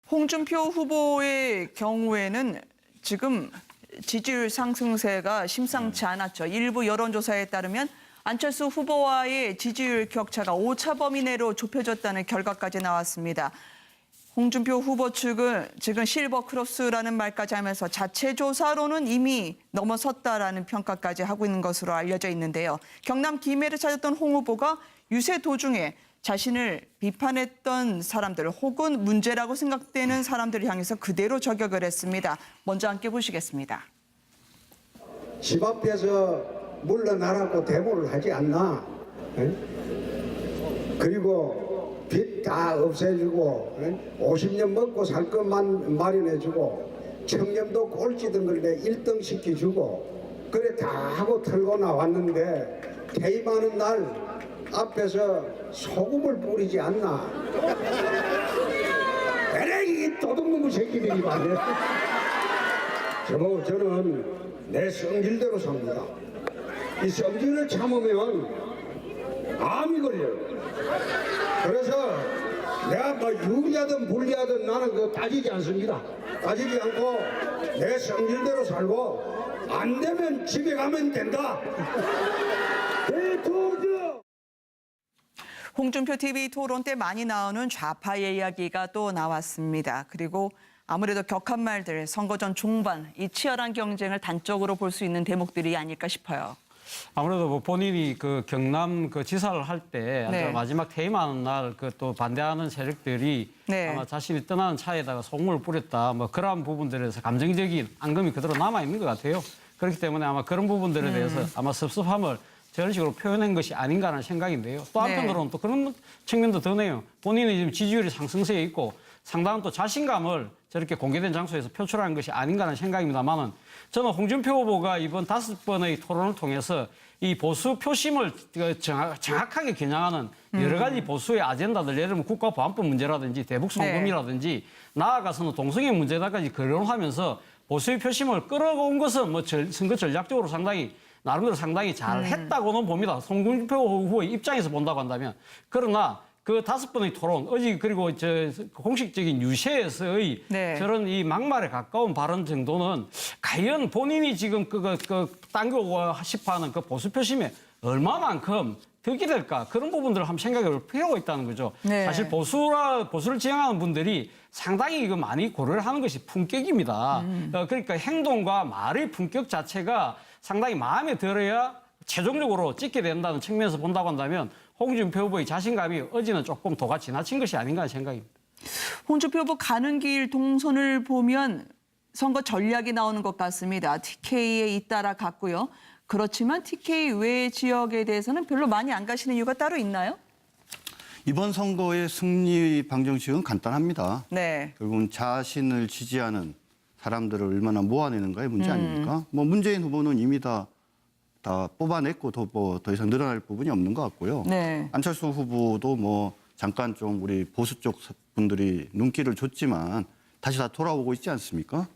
홍준표 후보의 경우에는 지금 지지율 상승세가 심상치 않았죠. 일부 여론조사에 따르면 안철수 후보와의 지지율 격차가 오차 범위 내로 좁혀졌다는 결과까지 나왔습니다. 홍준표 후보 측은 지금 실버 크로스라는 말까지 하면서 자체 조사로는 이미 넘어섰다라는 평가까지 하고 있는 것으로 알려져 있는데요. 경남 김해를 찾았던 홍 후보가 유세 도중에 자신을 비판했던 사람들 혹은 문제라고 생각되는 사람들을 향해서 그대로 저격을 했습니다. 먼저 함께 보시겠습니다. 집 앞에서 물러나라고 데모를 하지 않나? 에? 그리고 빚 다 없애주고 50년 먹고 살 것만 마련해주고 청렴도 꼴찌든 걸래 1등 시켜주고 그래 다 하고 털고 나왔는데 퇴임하는 날 앞에서 소금을 뿌리지 않나? 에레이 도둑놈의 새끼들이 말이야. 저는 내 성질대로 삽니다. 이 성질을 참으면 암이 걸려요. 그래서 내가 뭐 유리하든 불리하든 나는 그거 따지지 않습니다. 따지지 않고 내 성질대로 살고 안 되면 집에 가면 된다. 대통령! 홍준표 TV 토론 때 많이 나오는 좌파의 이야기가 또 나왔습니다. 그리고 아무래도 격한 말들, 선거 전 중반 이 치열한 경쟁을 단적으로 볼 수 있는 대목들이 아닐까 싶어요. 아무래도 뭐 본인이 그 경남 그 지사를 할 때 네. 마지막 퇴임하는 날 그 또 반대하는 세력들이 네. 아마 자신이 떠나는 차에다가 소금을 뿌렸다 뭐 그러한 부분들에서 감정적인 앙금이 그대로 남아 있는 것 같아요. 그렇기 때문에 아마 그런 부분들에 대해서 아마 섭섭함을 저런 식으로 표현한 것이 아닌가라는 생각인데요. 또 한편으로는 또 그런 측면도 드네요. 본인이 지금 지지율이 상승세에 있고 상당한 또 자신감을 저렇게 공개된 장소에서 표출하는 것이 아닌가라는 생각입니다만은 저는 홍준표 후보가 이번 5번의 토론을 통해서 이 보수 표심을 정확하게 겨냥하는 여러 가지 보수의 아젠다들, 예를 들면 국가보안법 문제라든지 대북 송금이라든지 나아가서는 동성애 문제다까지 거론하면서 보수의 표심을 끌어온 것은 뭐 선거 전략적으로 나름대로 상당히 잘 했다고는 봅니다. 홍준표 후보의 입장에서 본다고 한다면. 그러나 그 5번의 토론, 어제 그리고 공식적인 유세에서의 저런 이 막말에 가까운 발언 정도는 과연 본인이 지금 당겨오고 싶어하는 그 보수 표심에 얼마만큼 득이 될까 그런 부분들을 한번 생각해 볼 필요가 있다는 거죠. 네. 사실 보수를 지향하는 분들이 상당히 이거 많이 고려를 하는 것이 품격입니다. 그러니까 행동과 말의 품격 자체가 상당히 마음에 들어야 최종적으로 찍게 된다는 측면에서 본다고 한다면 홍준표 후보의 자신감이 어제는 조금 도가 지나친 것이 아닌가 하는 생각입니다. 홍준표 후보 가는 길 동선을 보면 선거 전략이 나오는 것 같습니다. TK에 잇따라 갔고요. 그렇지만 TK 외 지역에 대해서는 별로 많이 안 가시는 이유가 따로 있나요? 이번 선거의 승리 방정식은 간단합니다. 네. 결국은 자신을 지지하는 사람들을 얼마나 모아내는가의 문제 아닙니까? 뭐 문재인 후보는 이미 다 뽑아냈고 더 이상 늘어날 부분이 없는 것 같고요. 네. 안철수 후보도 뭐 잠깐 좀 우리 보수 쪽 분들이 눈길을 줬지만 다시 다 돌아오고 있지 않습니까?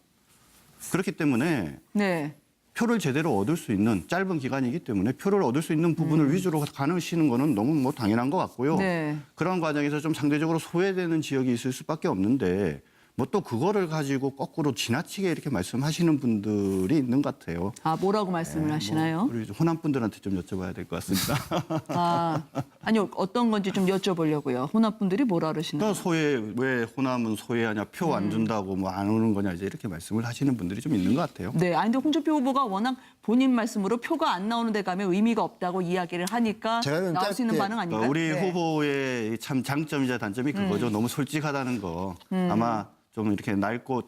그렇기 때문에 네. 표를 제대로 얻을 수 있는 짧은 기간이기 때문에 표를 얻을 수 있는 부분을 위주로 가시는 거는 너무 뭐 당연한 것 같고요. 네. 그런 과정에서 좀 상대적으로 소외되는 지역이 있을 수밖에 없는데 뭐 또 그거를 가지고 거꾸로 지나치게 이렇게 말씀하시는 분들이 있는 것 같아요. 아, 뭐라고 말씀을 하시나요? 우리 호남 분들한테 좀 여쭤봐야 될 것 같습니다. 아니요, 어떤 건지 좀 여쭤보려고요. 호남 분들이 뭐라 그러시나요? 왜 호남은 소외하냐, 표 안 준다고 뭐 안 오는 거냐 이제 이렇게 말씀을 하시는 분들이 좀 있는 것 같아요. 네, 아니 근데 홍준표 후보가 워낙 본인 말씀으로 표가 안 나오는 데 가면 의미가 없다고 이야기를 하니까 나올 수 있는 반응 아닌가요? 우리 네. 후보의 참 장점이자 단점이 그거죠. 너무 솔직하다는 거. 아마 좀 이렇게 낡고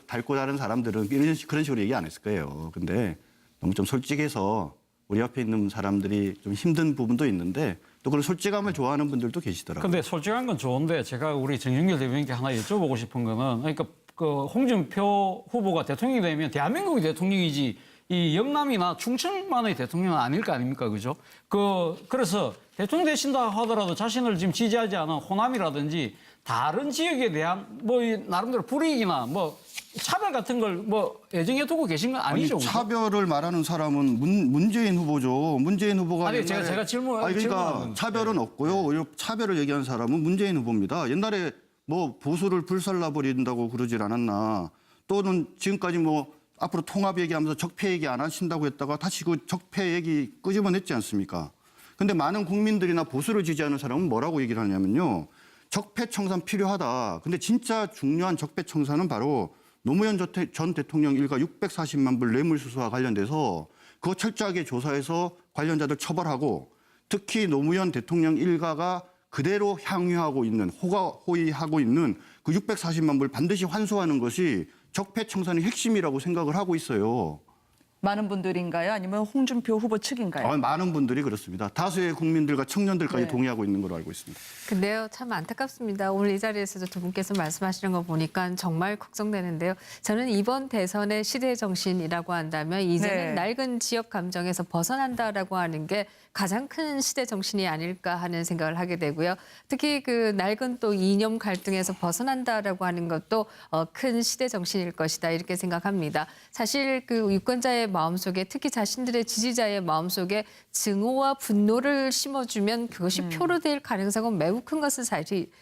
닳고 다른 사람들은 그런 식으로 얘기 안 했을 거예요. 근데 너무 좀 솔직해서 우리 옆에 있는 사람들이 좀 힘든 부분도 있는데 또 그런 솔직함을 좋아하는 분들도 계시더라고요. 근데 솔직한 건 좋은데 제가 우리 정윤길 대변인께 하나 여쭤보고 싶은 거는 그러니까 그 홍준표 후보가 대통령이 되면 대한민국의 대통령이지 이 영남이나 충청만의 대통령은 아닐 거 아닙니까? 그죠? 그래서 대통령 되신다 하더라도 자신을 지금 지지하지 않은 호남이라든지 다른 지역에 대한 뭐 나름대로 불이익이나 뭐 차별 같은 걸 뭐 예정해 두고 계신 건 아니죠? 아니, 차별을 말하는 사람은 문재인 후보죠. 문재인 후보가 아니 제가 질문 그러니까 차별은 없고요. 오히려 차별을 얘기하는 사람은 문재인 후보입니다. 옛날에 뭐 보수를 불살라버린다고 그러질 않았나. 또는 지금까지 뭐 앞으로 통합 얘기하면서 적폐 얘기 안 하신다고 했다가 다시 그 적폐 얘기 끄집어냈지 않습니까? 근데 많은 국민들이나 보수를 지지하는 사람은 뭐라고 얘기를 하냐면요. 적폐 청산 필요하다. 근데 진짜 중요한 적폐 청산은 바로 노무현 전 대통령 일가 640만 불 뇌물수수와 관련돼서 그거 철저하게 조사해서 관련자들 처벌하고 특히 노무현 대통령 일가가 그대로 향유하고 있는 호의하고 있는 그 640만 불 반드시 환수하는 것이 적폐 청산의 핵심이라고 생각을 하고 있어요. 많은 분들인가요? 아니면 홍준표 후보 측인가요? 많은 분들이 그렇습니다. 다수의 국민들과 청년들까지 네. 동의하고 있는 걸로 알고 있습니다. 근데요, 참 안타깝습니다. 오늘 이 자리에서도 두 분께서 말씀하시는 거 보니까 정말 걱정되는데요. 저는 이번 대선의 시대 정신이라고 한다면 이제는 네. 낡은 지역 감정에서 벗어난다라고 하는 게 가장 큰 시대 정신이 아닐까 하는 생각을 하게 되고요. 특히 그 낡은 또 이념 갈등에서 벗어난다라고 하는 것도 큰 시대 정신일 것이다 이렇게 생각합니다. 사실 그 유권자의 마음속에 특히 자신들의 지지자의 마음속에 증오와 분노를 심어주면 그것이 표로 될 가능성은 매우 큰 것은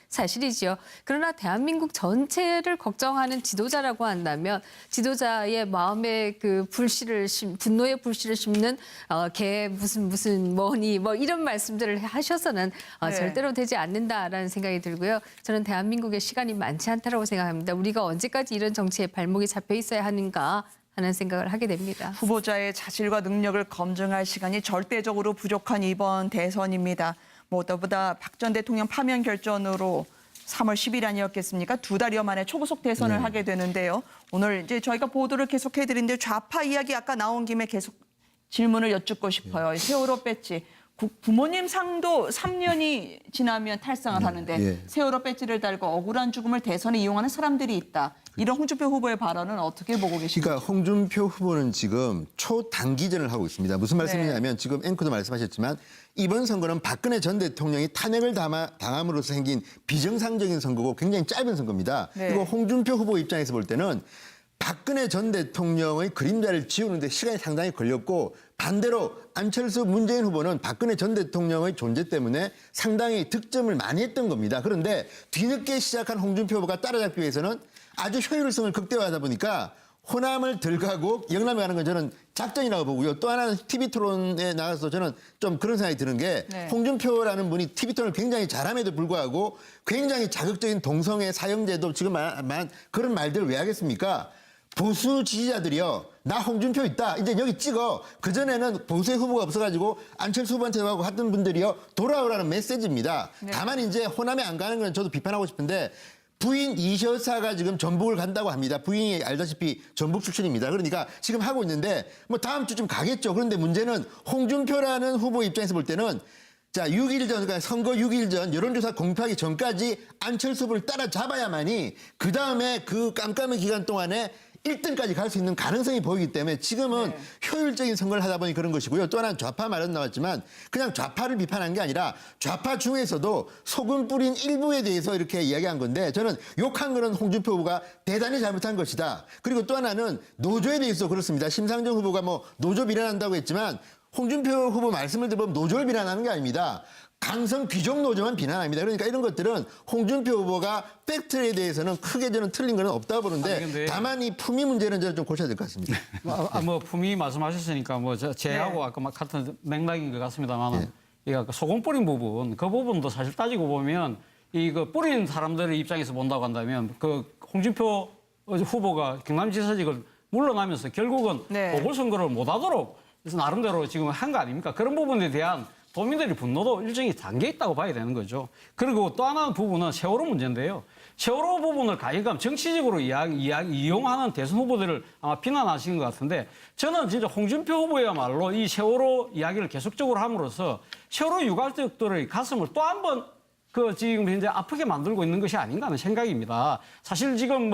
사실이지요. 그러나 대한민국 전체를 걱정하는 지도자라고 한다면 지도자의 마음에 그 분노의 불씨를 심는 개 무슨 뭐니 뭐 이런 말씀들을 하셔서는 네. 절대로 되지 않는다라는 생각이 들고요. 저는 대한민국에 시간이 많지 않다라고 생각합니다. 우리가 언제까지 이런 정치에 발목이 잡혀 있어야 하는가 하는 생각을 하게 됩니다. 후보자의 자질과 능력을 검증할 시간이 절대적으로 부족한 이번 대선입니다. 무엇보다 박 전 대통령 파면 결전으로 3월 10일 아니었겠습니까? 2달여 만에 초고속 대선을 하게 되는데요. 오늘 이제 저희가 보도를 계속해드리는데 좌파 이야기 아까 나온 김에 계속 질문을 여쭙고 싶어요. 세월호 배지. 부모님 상도 3년이 지나면 탈상을 하는데 세월호 배지를 달고 억울한 죽음을 대선에 이용하는 사람들이 있다. 이런 홍준표 후보의 발언은 어떻게 보고 계십니까? 그러니까 홍준표 후보는 지금 초단기전을 하고 있습니다. 무슨 말씀이냐면 지금 앵커도 말씀하셨지만 이번 선거는 박근혜 전 대통령이 탄핵을 당함으로써 생긴 비정상적인 선거고 굉장히 짧은 선거입니다. 네. 그리고 홍준표 후보 입장에서 볼 때는 박근혜 전 대통령의 그림자를 지우는데 시간이 상당히 걸렸고 반대로 안철수 문재인 후보는 박근혜 전 대통령의 존재 때문에 상당히 득점을 많이 했던 겁니다. 그런데 뒤늦게 시작한 홍준표 후보가 따라잡기 위해서는 아주 효율성을 극대화하다 보니까 호남을 덜 가고 영남에 가는 건 저는 작전이라고 보고요. 또 하나는 TV 토론에 나가서 저는 좀 그런 생각이 드는 게 네. 홍준표라는 분이 TV 토론을 굉장히 잘함에도 불구하고 굉장히 자극적인 동성애 사형제도 지금 말한 그런 말들을 왜 하겠습니까? 보수 지지자들이요. 나 홍준표 있다. 이제 여기 찍어. 그전에는 보수의 후보가 없어가지고 안철수 후보한테 하고 하던 분들이요. 돌아오라는 메시지입니다. 네. 다만 이제 호남에 안 가는 건 저도 비판하고 싶은데 부인 이셔사가 지금 전북을 간다고 합니다. 부인이 알다시피 전북 출신입니다. 그러니까 지금 하고 있는데 뭐 다음 주쯤 가겠죠. 그런데 문제는 홍준표라는 후보 입장에서 볼 때는 자, 6일 전, 그러니까 선거 6일 전 여론조사 공표하기 전까지 안철수 후보를 따라잡아야만이 그 다음에 그 깜깜한 기간 동안에 1등까지 갈 수 있는 가능성이 보이기 때문에 지금은 네. 효율적인 선거를 하다 보니 그런 것이고요. 또 하나는 좌파 말은 나왔지만 그냥 좌파를 비판한 게 아니라 좌파 중에서도 소금 뿌린 일부에 대해서 이렇게 이야기한 건데 저는 욕한 거는 홍준표 후보가 대단히 잘못한 것이다. 그리고 또 하나는 노조에 대해서 그렇습니다. 심상정 후보가 뭐 노조 비난한다고 했지만 홍준표 후보 말씀을 들어보면 노조를 비난하는 게 아닙니다. 강성 귀족 노조만 비난합니다. 그러니까 이런 것들은 홍준표 후보가 팩트에 대해서는 크게 저는 틀린 건 없다고 보는데 근데 다만 이 품위 문제는 저는 좀 고쳐야 될 것 같습니다. 뭐 품위 말씀하셨으니까 뭐 제하고 네. 아까 막 같은 맥락인 것 같습니다만 이거 소금 뿌린 부분 그 부분도 사실 따지고 보면 이거 뿌린 사람들의 입장에서 본다고 한다면 그 홍준표 후보가 경남지사직을 물러나면서 결국은 네. 보궐선거를 못하도록 그래서 나름대로 지금 한 거 아닙니까? 그런 부분에 대한 도민들의 분노도 일정히 담겨 있다고 봐야 되는 거죠. 그리고 또 하나 부분은 세월호 문제인데요. 세월호 부분을 가해감 정치적으로 이용하는 대선 후보들을 아마 비난하시는 것 같은데 저는 진짜 홍준표 후보야말로 이 세월호 이야기를 계속적으로 함으로써 세월호 유가족들의 가슴을 또 한 번 지금 현재 아프게 만들고 있는 것이 아닌가 하는 생각입니다. 사실 지금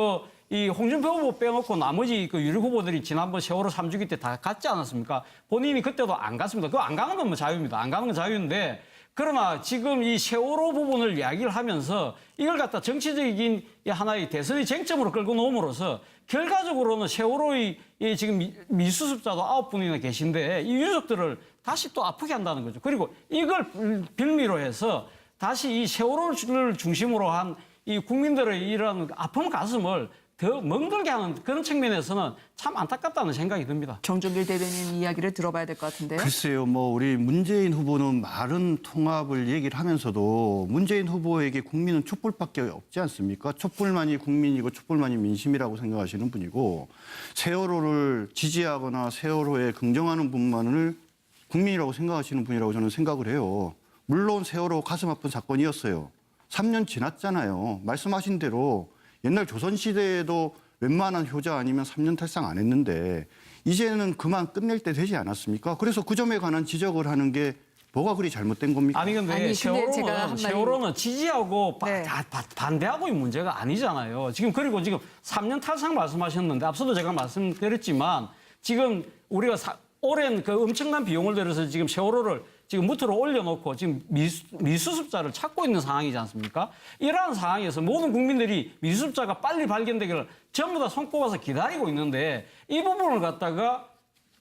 이 홍준표 후보 빼놓고 나머지 그 유력 후보들이 지난번 세월호 3주기 때 다 갔지 않았습니까? 본인이 그때도 안 갔습니다. 그거 안 가는 건 뭐 자유입니다. 안 가는 건 자유인데 그러나 지금 이 세월호 부분을 이야기를 하면서 이걸 갖다 정치적인 하나의 대선의 쟁점으로 끌고 놓음으로써 결과적으로는 세월호의 지금 미수습자도 9분이나 계신데 이 유족들을 다시 또 아프게 한다는 거죠. 그리고 이걸 빌미로 해서 다시 이 세월호를 중심으로 한 이 국민들의 이런 아픈 가슴을 더 멍들게 하는 그런 측면에서는 참 안타깝다는 생각이 듭니다. 정종길 대변인 이야기를 들어봐야 될 것 같은데요. 글쎄요, 뭐 우리 문재인 후보는 말은 통합을 얘기를 하면서도 문재인 후보에게 국민은 촛불밖에 없지 않습니까? 촛불만이 국민이고 촛불만이 민심이라고 생각하시는 분이고 세월호를 지지하거나 세월호에 긍정하는 분만을 국민이라고 생각하시는 분이라고 저는 생각을 해요. 물론 세월호 가슴 아픈 사건이었어요. 3년 지났잖아요. 말씀하신 대로 옛날 조선시대에도 웬만한 효자 아니면 3년 탈상 안 했는데 이제는 그만 끝낼 때 되지 않았습니까? 그래서 그 점에 관한 지적을 하는 게 뭐가 그리 잘못된 겁니까? 아니 근데 아니, 근데 제가 한 세월호는 지지하고 네. 반대하고의 문제가 아니잖아요. 그리고 지금 3년 탈상 말씀하셨는데 앞서도 제가 말씀드렸지만 지금 우리가 오랜 그 엄청난 비용을 들여서 지금 세월호를 지금 무트로 올려놓고 지금 미수습자를 찾고 있는 상황이지 않습니까? 이러한 상황에서 모든 국민들이 미수습자가 빨리 발견되기를 전부 다 손꼽아서 기다리고 있는데 이 부분을 갖다가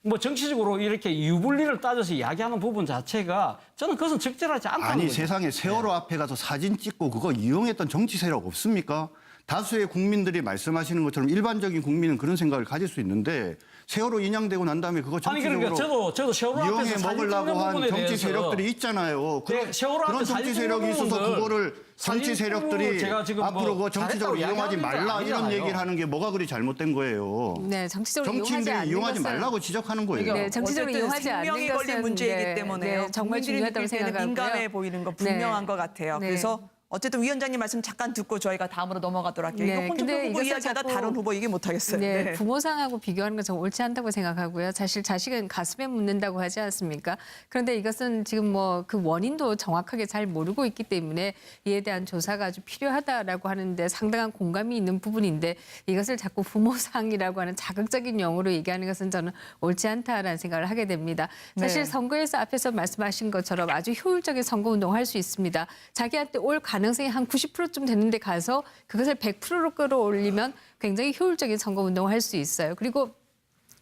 뭐 정치적으로 이렇게 유불리를 따져서 이야기하는 부분 자체가 저는 그것은 적절하지 않다는 아니 거죠. 세상에 세월호 앞에 가서 사진 찍고 그거 이용했던 정치 세력 없습니까? 다수의 국민들이 말씀하시는 것처럼 일반적인 국민은 그런 생각을 가질 수 있는데 세월호 인양되고 난 다음에 그거 아니 정치적으로 그러니까 저도 세월호 앞에서 이용해 사진 먹으려고 찍는 한 부분에 정치 대해서 세력들이 있잖아요. 네, 세월호 앞에 그런 사진 정치 찍는 세력이 있어서 부분들 그거를 정치 사진 세력들이 찍는 제가 지금 앞으로 뭐 그거 정치적으로 잘했다고 이용하지 이야기하는 게 말라 이런 아니잖아요. 얘기를 하는 게 뭐가 그리 잘못된 거예요. 네, 정치적으로 정치인들이 이용하지 것은 말라고 지적하는 거예요. 네, 정치적으로 어쨌든 이용하지 않는 생명이 걸린 것은, 문제이기 네, 때문에요. 네, 정말 국민들이 중요하다고 느낄 때는 생각하고요. 민감해 보이는 거 분명한 네. 것 같아요. 네. 그래서 어쨌든 위원장님 말씀 잠깐 듣고 저희가 다음으로 넘어가도록 할게요. 네, 이거 홍준표 근데 후보 이것은 이야기하다 자꾸- 다른 후보 얘기 못하겠어요. 네, 네. 부모상하고 비교하는 건 좀 옳지 않다고 생각하고요. 사실 자식은 가슴에 묻는다고 하지 않습니까? 그런데 이것은 지금 뭐 그 원인도 정확하게 잘 모르고 있기 때문에 이에 대한 조사가 아주 필요하다라고 하는데 상당한 공감이 있는 부분인데 이것을 자꾸 부모상이라고 하는 자극적인 용어로 얘기하는 것은 저는 옳지 않다라는 생각을 하게 됩니다. 사실 네. 선거에서 앞에서 말씀하신 것처럼 아주 효율적인 선거운동을 할 수 있습니다. 자기한테 올 가능성이 한 90%쯤 되는데 가서 그것을 100%로 끌어올리면 굉장히 효율적인 선거운동을 할 수 있어요. 그리고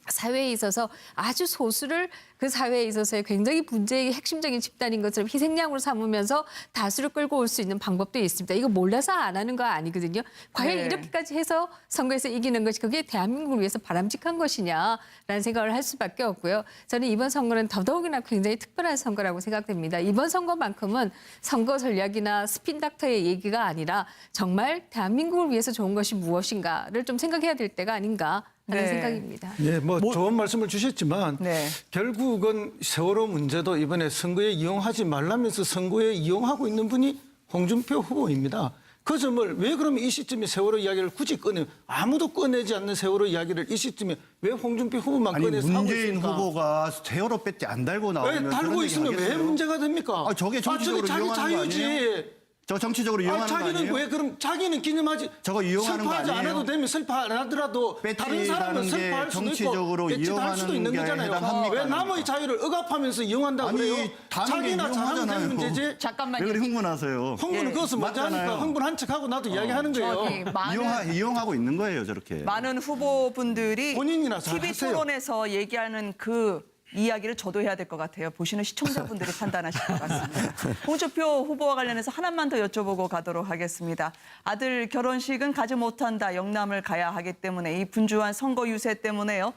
사회에 있어서 아주 소수를 그 사회에 있어서의 굉장히 문제의 핵심적인 집단인 것처럼 희생양으로 삼으면서 다수를 끌고 올 수 있는 방법도 있습니다. 이거 몰라서 안 하는 거 아니거든요. 과연 네. 이렇게까지 해서 선거에서 이기는 것이 그게 대한민국을 위해서 바람직한 것이냐라는 생각을 할 수밖에 없고요. 저는 이번 선거는 더더욱이나 굉장히 특별한 선거라고 생각됩니다. 이번 선거만큼은 선거 전략이나 스핀닥터의 얘기가 아니라 정말 대한민국을 위해서 좋은 것이 무엇인가를 좀 생각해야 될 때가 아닌가 하는 네. 생각입니다. 예, 뭐 좋은 말씀을 주셨지만 네. 결국은 세월호 문제도 이번에 선거에 이용하지 말라면서 선거에 이용하고 있는 분이 홍준표 후보입니다. 그 점을 왜 그러면 이 시점에 세월호 이야기를 굳이 아무도 꺼내지 않는 세월호 이야기를 이 시점에 왜 홍준표 후보만 아니 꺼내서 하고 문재인 있습니까? 후보가 세월호 배지 안 달고 왜 나오면 달고 그런 있으면 얘기 왜 하겠어요? 문제가 됩니까? 아, 저게 정치적으로 자기 이용하는 거 자유지. 아니에요? 저 정치적으로 이용하는 거 자기는 아니에요? 왜 그럼 자기는 기념하지 저거 이용하는 거 슬퍼하지 아니에요? 않아도 되면 슬퍼 안 하더라도 다른 사람은 배지라는 게 슬퍼할 수도 있고 정치적으로 배지 달 수도 있는 이용하는 게 거잖아요. 해당합니까? 왜 남의 자유를 억압하면서 이용한다고 아니, 그래요? 다른 게 자기나 잘하면 되는 이용하잖아요. 문제지. 잠깐만요. 왜 그리 흥분하세요? 흥분은 그것은 먼저 하니까 맞잖아요. 흥분한 척하고 나도 이야기하는 거예요. 저기 이용하고 있는 거예요, 저렇게. 많은 후보분들이 본인이나 잘 TV 하세요. 토론에서 얘기하는 그 이야기를 저도 해야 될 것 같아요. 보시는 시청자분들이 판단하실 것 같습니다. 홍준표 후보와 관련해서 하나만 더 여쭤보고 가도록 하겠습니다. 아들 결혼식은 가지 못한다. 영남을 가야 하기 때문에 이 분주한 선거 유세 때문에요.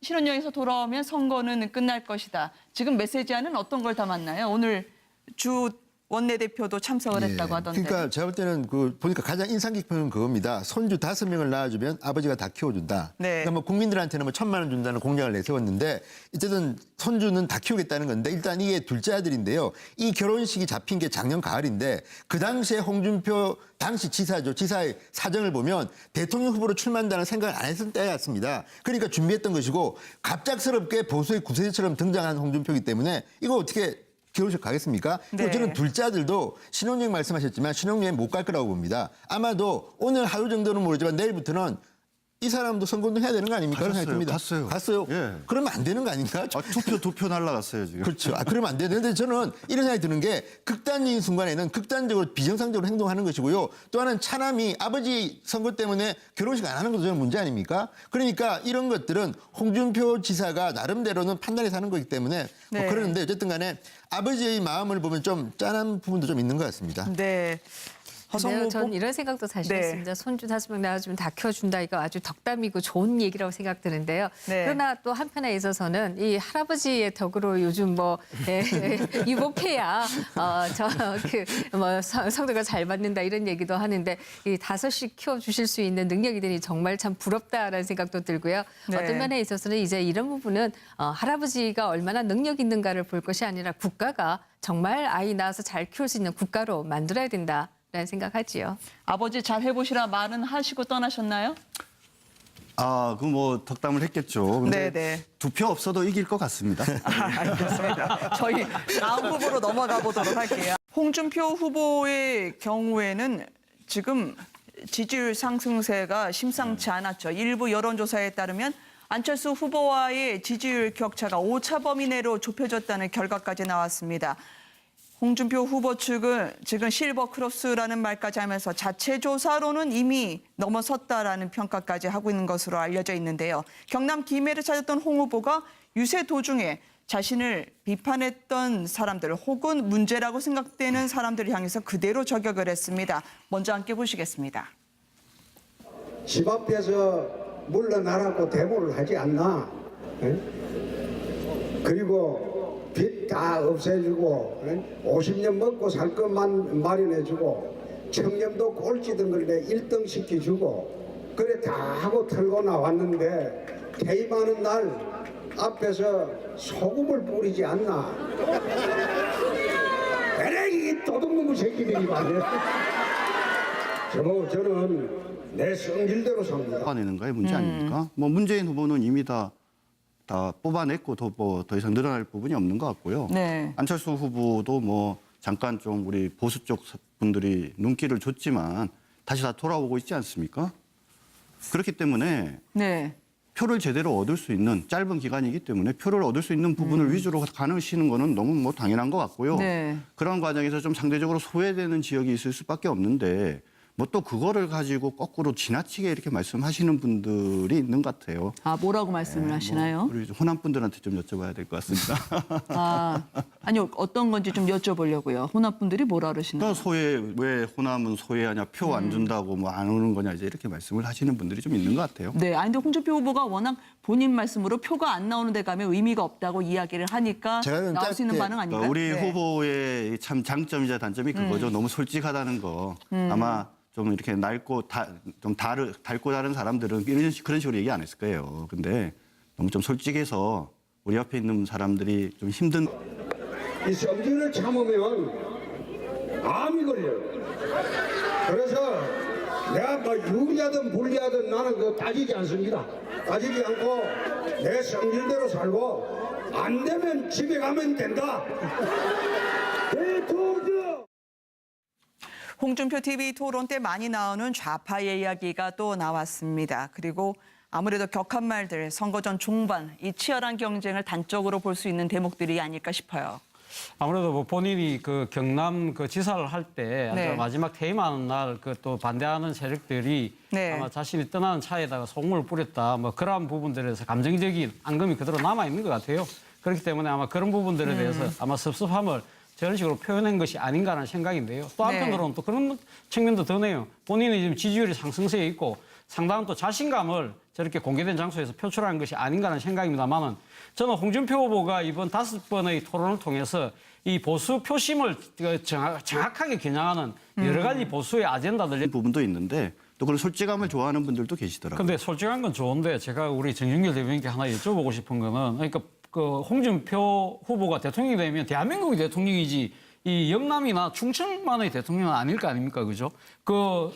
신혼여행에서 돌아오면 선거는 끝날 것이다. 지금 메시지와는 어떤 걸 담았나요? 오늘 주 원내대표도 참석을 했다고 하던데. 그러니까 제가 볼 때는 보니까 가장 인상 깊은 그겁니다. 손주 5명을 낳아주면 아버지가 다 키워준다. 네. 그러니까 뭐 국민들한테는 뭐 1,000만 원 준다는 공약을 내세웠는데 어쨌든 손주는 다 키우겠다는 건데 일단 이게 둘째 아들인데요. 이 결혼식이 잡힌 게 작년 가을인데 그 당시에 홍준표 당시 지사죠. 지사의 사정을 보면 대통령 후보로 출마한다는 생각을 안 했을 때였습니다. 그러니까 준비했던 것이고 갑작스럽게 보수의 구세주처럼 등장한 홍준표이기 때문에 이거 어떻게 결혼식 가겠습니까? 네. 그리고 저는 둘째 아들도 신혼여행 말씀하셨지만 신혼여행 못 갈 거라고 봅니다. 아마도 오늘 하루 정도는 모르지만 내일부터는 이 사람도 선거운동 해야 되는 거 아닙니까? 그런 생각이 듭니다. 갔어요. 예. 그러면 안 되는 거 아닌가? 투표 날라갔어요, 지금. 그렇죠. 그러면 안 되는데 저는 이런 생각이 드는 게 극단적인 순간에는 극단적으로 비정상적으로 행동하는 것이고요. 또 하나는 차남이 아버지 선거 때문에 결혼식 안 하는 것도 저는 문제 아닙니까? 그러니까 이런 것들은 홍준표 지사가 나름대로는 판단해서 하는 거기 때문에 네. 그러는데 어쨌든 간에 아버지의 마음을 보면 좀 짠한 부분도 좀 있는 것 같습니다. 네. 허성무 근데요, 전 후보? 이런 생각도 사실 네. 있습니다. 손주 5명 낳아주면 다 키워준다. 이거 아주 덕담이고 좋은 얘기라고 생각드는데요. 네. 그러나 또 한편에 있어서는 이 할아버지의 덕으로 요즘 뭐 유보패야 성도가 잘 받는다 이런 얘기도 하는데 이 5씩 키워주실 수 있는 능력이 되니 정말 참 부럽다라는 생각도 들고요. 네. 어떤 면에 있어서는 이제 이런 부분은 할아버지가 얼마나 능력 있는가를 볼 것이 아니라 국가가 정말 아이 낳아서 잘 키울 수 있는 국가로 만들어야 된다라는 생각하지요. 아버지 잘 해보시라 말은 하시고 떠나셨나요? 그 뭐 덕담을 했겠죠. 근데 네네. 2표 없어도 이길 것 같습니다. 알겠습니다. 저희 다음 후보로 넘어가 보도록 할게요. 홍준표 후보의 경우에는 지금 지지율 상승세가 심상치 않았죠. 일부 여론조사에 따르면 안철수 후보와의 지지율 격차가 오차 범위 내로 좁혀졌다는 결과까지 나왔습니다. 홍준표 후보 측은 지금 실버 크로스라는 말까지 하면서 자체 조사로는 이미 넘어섰다라는 평가까지 하고 있는 것으로 알려져 있는데요. 경남 김해를 찾았던 홍 후보가 유세 도중에 자신을 비판했던 사람들 혹은 문제라고 생각되는 사람들을 향해서 그대로 저격을 했습니다. 먼저 함께 보시겠습니다. 집 앞에서 물러나라고 데모를 하지 않나? 에? 그리고 빚 다 없애주고 50년 먹고 살 것만 마련해주고 청렴도 꼴찌등급에 1등 시켜주고 그래 다 하고 털고 나왔는데 퇴임하는 날 앞에서 소금을 뿌리지 않나? 에이 도둑놈의 새끼들이 말이야. 저는 내 성질대로 삽니다. 뽑아내는 거에 문제 아닙니까? 뭐 문재인 후보는 이미 다 뽑아냈고 더 이상 늘어날 부분이 없는 것 같고요. 네. 안철수 후보도 뭐 잠깐 좀 우리 보수 쪽 분들이 눈길을 줬지만 다시 다 돌아오고 있지 않습니까? 그렇기 때문에 네. 표를 제대로 얻을 수 있는 짧은 기간이기 때문에 표를 얻을 수 있는 부분을 위주로 가시는 거는 너무 뭐 당연한 것 같고요. 네. 그런 과정에서 좀 상대적으로 소외되는 지역이 있을 수밖에 없는데 뭐 또 그거를 가지고 거꾸로 지나치게 이렇게 말씀하시는 분들이 있는 것 같아요. 아, 뭐라고 말씀을 하시나요? 우리 호남 분들한테 좀 여쭤봐야 될 것 같습니다. 아니요, 어떤 건지 좀 여쭤보려고요. 호남 분들이 뭐라 그러시나요? 왜 호남은 소외하냐, 표 안 준다고 뭐 안 오는 거냐 이제 이렇게 말씀을 하시는 분들이 좀 있는 것 같아요. 네, 아니 근데 홍준표 후보가 워낙 본인 말씀으로 표가 안 나오는 데 가면 의미가 없다고 이야기를 하니까 제가 나올 수 있는 짧게 반응 아닌가요? 우리 네. 후보의 참 장점이자 단점이 그거죠. 너무 솔직하다는 거. 아마 좀 이렇게 낡고 닳고 다른 사람들은 그런 식으로 얘기 안 했을 거예요. 근데 너무 좀 솔직해서 우리 옆에 있는 사람들이 좀 힘든. 이 성질을 참으면 암이 걸려요. 그래서 내가 뭐 유리하든 불리하든 나는 그거 따지지 않습니다. 따지지 않고 내 성질대로 살고 안 되면 집에 가면 된다. 대통령! 홍준표 TV 토론 때 많이 나오는 좌파의 이야기가 또 나왔습니다. 그리고 아무래도 격한 말들, 선거 전 중반 이 치열한 경쟁을 단적으로 볼 수 있는 대목들이 아닐까 싶어요. 아무래도 뭐 본인이 그 경남 그 지사를 할 때 네. 마지막 퇴임하는 날 그 또 반대하는 세력들이 네. 아마 자신이 떠나는 차에다가 소금을 뿌렸다 뭐 그러한 부분들에서 감정적인 앙금이 그대로 남아 있는 것 같아요. 그렇기 때문에 아마 그런 부분들에 대해서 아마 섭섭함을 저런 식으로 표현한 것이 아닌가라는 생각인데요. 또 한편으로는 또 그런 측면도 드네요. 본인이 지금 지지율이 상승세에 있고 상당한 또 자신감을 저렇게 공개된 장소에서 표출하는 것이 아닌가라는 생각입니다만은 저는 홍준표 후보가 이번 5번의 토론을 통해서 이 보수 표심을 정확하게 겨냥하는 여러 가지 보수의 아젠다들. 부분도 있는데 또 그런 솔직함을 좋아하는 분들도 계시더라고요. 근데 솔직한 건 좋은데 제가 우리 정준길 대변인께 하나 여쭤보고 싶은 거는 그러니까 그 홍준표 후보가 대통령이 되면 대한민국이 대통령이지 이 영남이나 충청만의 대통령은 아닐 거 아닙니까, 그죠?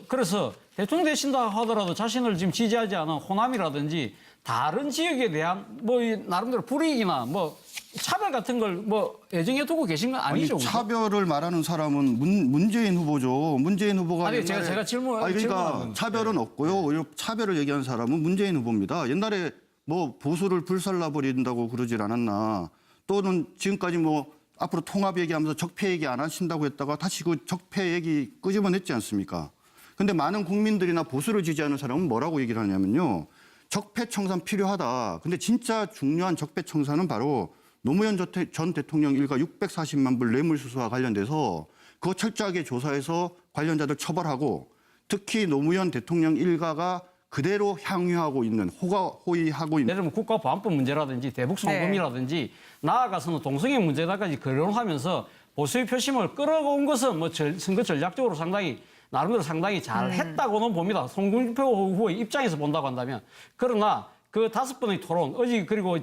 그래서 대통령 되신다 하더라도 자신을 지금 지지하지 않은 호남이라든지 다른 지역에 대한 뭐 나름대로 불이익이나 뭐 차별 같은 걸 뭐 예정해 두고 계신 건 아니죠? 아니, 차별을 말하는 사람은 문재인 후보죠. 문재인 후보가 아니, 옛날에 제가 질문한 그러니까 건데. 차별은 없고요. 오히려 차별을 얘기한 사람은 문재인 후보입니다. 옛날에 뭐 보수를 불살라 버린다고 그러질 않았나. 또는 지금까지 뭐 앞으로 통합 얘기하면서 적폐 얘기 안 하신다고 했다가 다시 그 적폐 얘기 끄집어냈지 않습니까? 근데 많은 국민들이나 보수를 지지하는 사람은 뭐라고 얘기를 하냐면요. 적폐 청산 필요하다. 근데 진짜 중요한 적폐 청산은 바로 노무현 전 대통령 일가 640만 불 뇌물수수와 관련돼서 그거 철저하게 조사해서 관련자들 처벌하고 특히 노무현 대통령 일가가 그대로 향유하고 있는 호의하고 있는 예를 들면 국가보안법 문제라든지 대북 송금이라든지 나아가서는 동성애 문제다까지 거론하면서 보수의 표심을 끌어온 것은 뭐 선거 전략적으로 상당히 나름대로 상당히 잘 했다고는 봅니다. 송준표 후보의 입장에서 본다고 한다면. 그러나 그 5번의 토론, 어제 그리고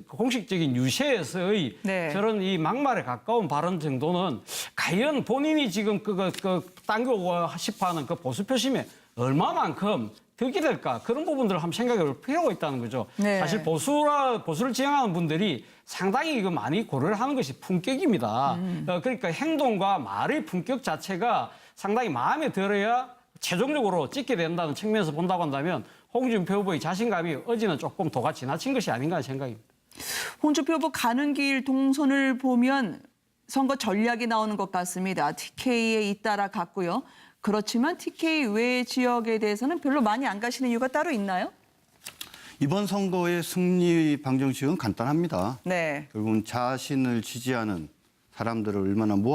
공식적인 유세에서의 저런 이 막말에 가까운 발언 정도는 과연 본인이 지금 당기고 싶어하는 그 보수 표심에 얼마만큼 득이 될까 그런 부분들을 한번 생각해 볼 필요가 있다는 거죠. 네. 사실 보수를 지향하는 분들이 상당히 이거 많이 고려를 하는 것이 품격입니다. 그러니까 행동과 말의 품격 자체가 상당히 마음에 들어야 최종적으로 찍게 된다는 측면에서 본다고 한다면 홍준표 후보의 자신감이 어제는 조금 도가 지나친 것이 아닌가 하는 생각입니다. 홍준표 후보 가는 길 동선을 보면 선거 전략이 나오는 것 같습니다. TK에 잇따라 갔고요. 그렇지만 TK 외 지역에 대해서는 별로 많이 안 가시는 이유가 따로 있나요? 이번 선거의 승리 방정식은 간단합니다. 네. 결국은 자신을 지지하는 사람들을 얼마나 모아